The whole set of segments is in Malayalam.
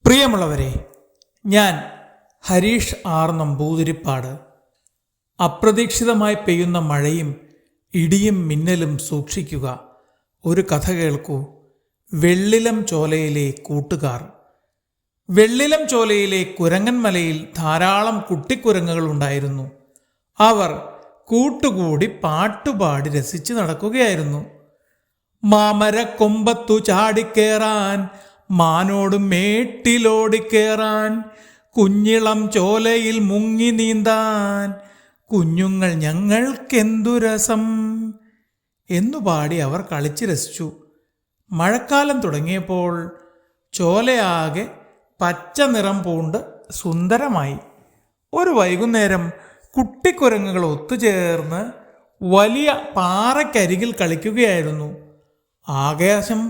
പ്രിയമുള്ളവരെ, ഞാൻ ഹരീഷ് ആർ നമ്പൂതിരിപ്പാട്. അപ്രതീക്ഷിതമായി പെയ്യുന്ന മഴയും ഇടിയും മിന്നലും സൂക്ഷിക്കുക. ഒരു കഥ കേൾക്കൂ. വെള്ളിലം ചോലയിലെ കൂട്ടുകാർ. വെള്ളിലം ചോലയിലെ കുരങ്ങൻമലയിൽ ധാരാളം കുട്ടിക്കുരങ്ങുകൾ ഉണ്ടായിരുന്നു. അവർ കൂട്ടുകൂടി പാട്ടുപാടി രസിച്ചു നടക്കുകയായിരുന്നു. മാമരക്കൊമ്പത്തു ചാടിക്കേറാൻ, മാനോടും മേട്ടിലോടിക്കേറാൻ, കുഞ്ഞിളം ചോലയിൽ മുങ്ങി നീന്താൻ, കുഞ്ഞുങ്ങൾ ഞങ്ങൾക്കെന്തു രസം എന്നു പാടി അവർ കളിച്ച് രസിച്ചു. മഴക്കാലം തുടങ്ങിയപ്പോൾ ചോലയാകെ പച്ച നിറം പൂണ്ട് സുന്ദരമായി. ഒരു വൈകുന്നേരം കുട്ടിക്കുരങ്ങുകൾ ഒത്തുചേർന്ന് വലിയ പാറയ്ക്കരികിൽ കളിക്കുകയായിരുന്നു. ആകാശം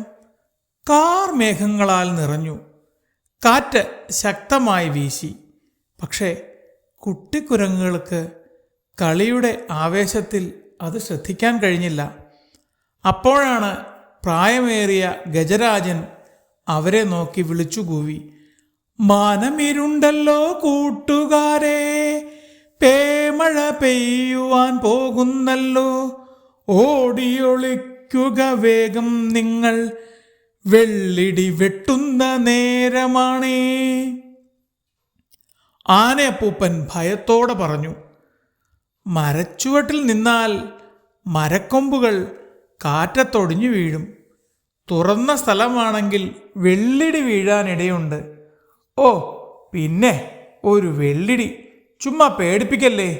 കാർമേഘങ്ങളാൽ നിറഞ്ഞു. കാറ്റ് ശക്തമായി വീശി. പക്ഷേ കുട്ടിക്കുരങ്ങുകൾക്ക് കളിയുടെ ആവേശത്തിൽ അത് ശ്രദ്ധിക്കാൻ കഴിഞ്ഞില്ല. അപ്പോഴാണ് പ്രായമേറിയ ഗജരാജൻ അവരെ നോക്കി വിളിച്ചുകൂവി, മാനമിരുണ്ടല്ലോ കൂട്ടുകാരെ, പേമഴ പെയ്യുവാൻ പോകുന്നല്ലോ, ഓടിയൊളിക്കുക വേഗം നിങ്ങൾ, വെള്ളിടി വെട്ടുന്ന നേരമാണേ. ആനയപ്പൂപ്പൻ ഭയത്തോടെ പറഞ്ഞു, മരച്ചുവട്ടിൽ നിന്നാൽ മരക്കൊമ്പുകൾ കാറ്റത്തൊടിഞ്ഞു വീഴും. തുറന്ന സ്ഥലമാണെങ്കിൽ വെള്ളിടി വീഴാനിടയുണ്ട്. ഓ, പിന്നെ ഒരു വെള്ളിടി, ചുമ്മാ പേടിപ്പിക്കല്ലേ,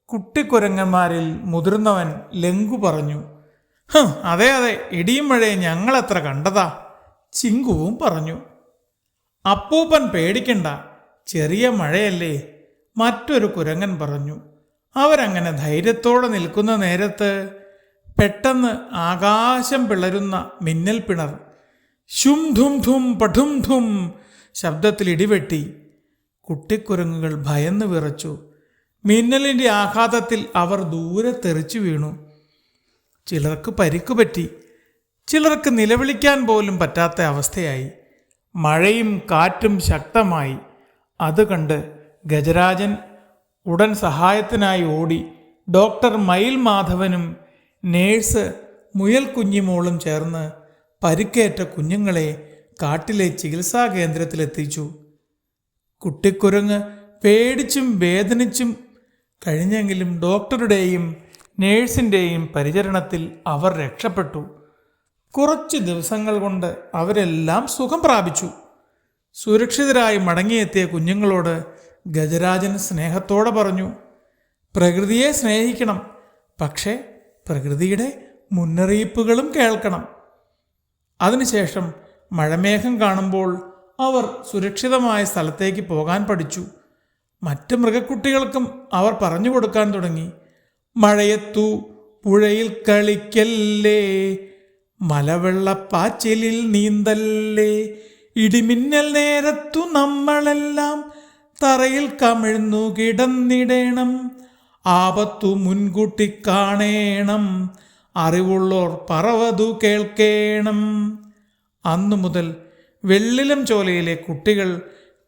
കുട്ടിക്കുരങ്ങന്മാരിൽ മുതിർന്നവൻ ലങ്കു പറഞ്ഞു. അതെ അതെ, ഇടിയും മഴയും ഞങ്ങളെത്ര കണ്ടതാ, ചിങ്കുവും പറഞ്ഞു. അപ്പൂപ്പൻ പേടിക്കണ്ട, ചെറിയ മഴയല്ലേ, മറ്റൊരു കുരങ്ങൻ പറഞ്ഞു. അവരങ്ങനെ ധൈര്യത്തോടെ നിൽക്കുന്ന നേരത്ത് പെട്ടെന്ന് ആകാശം പിളരുന്ന മിന്നൽ പിണർ. ശും ധും ധും പഠും ധും ശബ്ദത്തിൽ ഇടിവെട്ടി. കുട്ടിക്കുരങ്ങുകൾ ഭയന്ന് വിറച്ചു. മിന്നലിൻ്റെ ആഘാതത്തിൽ അവർ ദൂരെ തെറിച്ചു വീണു. ചിലർക്ക് പരിക്കുപറ്റി, ചിലർക്ക് നിലവിളിക്കാൻ പോലും പറ്റാത്ത അവസ്ഥയായി. മഴയും കാറ്റും ശക്തമായി. അത് കണ്ട് ഗജരാജൻ ഉടൻ സഹായത്തിനായി ഓടി. ഡോക്ടർ മയിൽ മാധവനും നേഴ്സ് മുയൽ കുഞ്ഞിമോളും ചേർന്ന് പരിക്കേറ്റ കുഞ്ഞുങ്ങളെ കാട്ടിലെ ചികിത്സാ കേന്ദ്രത്തിലെത്തിച്ചു. കുട്ടിക്കുരങ്ങ് പേടിച്ചും വേദനിച്ചും കഴിഞ്ഞെങ്കിലും ഡോക്ടറുടെയും നേഴ്സിൻ്റെയും പരിചരണത്തിൽ അവർ രക്ഷപ്പെട്ടു. കുറച്ച് ദിവസങ്ങൾ കൊണ്ട് അവരെല്ലാം സുഖം പ്രാപിച്ചു. സുരക്ഷിതരായി മടങ്ങിയെത്തിയ കുഞ്ഞുങ്ങളോട് ഗജരാജൻ സ്നേഹത്തോടെ പറഞ്ഞു, പ്രകൃതിയെ സ്നേഹിക്കണം, പക്ഷേ പ്രകൃതിയുടെ മുന്നറിയിപ്പുകളും കേൾക്കണം. അതിനുശേഷം മഴമേഘം കാണുമ്പോൾ അവർ സുരക്ഷിതമായ സ്ഥലത്തേക്ക് പോകാൻ പഠിച്ചു. മറ്റ് മൃഗക്കുട്ടികൾക്കും അവർ പറഞ്ഞു കൊടുക്കാൻ തുടങ്ങി. മഴയത്തു പുഴയിൽ കളിക്കല്ലേ, മലവെള്ളപ്പാച്ചിലിൽ നീന്തല്ലേ, ഇടിമിന്നൽ നേരത്തു നമ്മളെല്ലാം തറയിൽ കമിഴ്ന്നു കിടന്നിടണം, ആപത്തു മുൻകൂട്ടി കാണേണം, അറിവുള്ളോർ പറവതു കേൾക്കേണം. അന്നു മുതൽ വെള്ളിലം ചോലയിലെ കുട്ടികൾ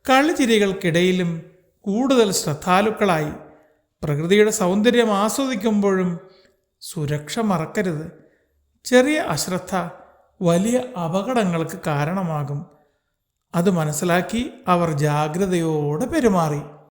കളിചിരികൾക്കിടയിലും കൂടുതൽ ശ്രദ്ധാലുക്കളായി. പ്രകൃതിയുടെ സൗന്ദര്യം ആസ്വദിക്കുമ്പോഴും സുരക്ഷ മറക്കരുത്. ചെറിയ അശ്രദ്ധ വലിയ അപകടങ്ങൾക്ക് കാരണമാകും. അത് മനസ്സിലാക്കി അവർ ജാഗ്രതയോടെ പെരുമാറി.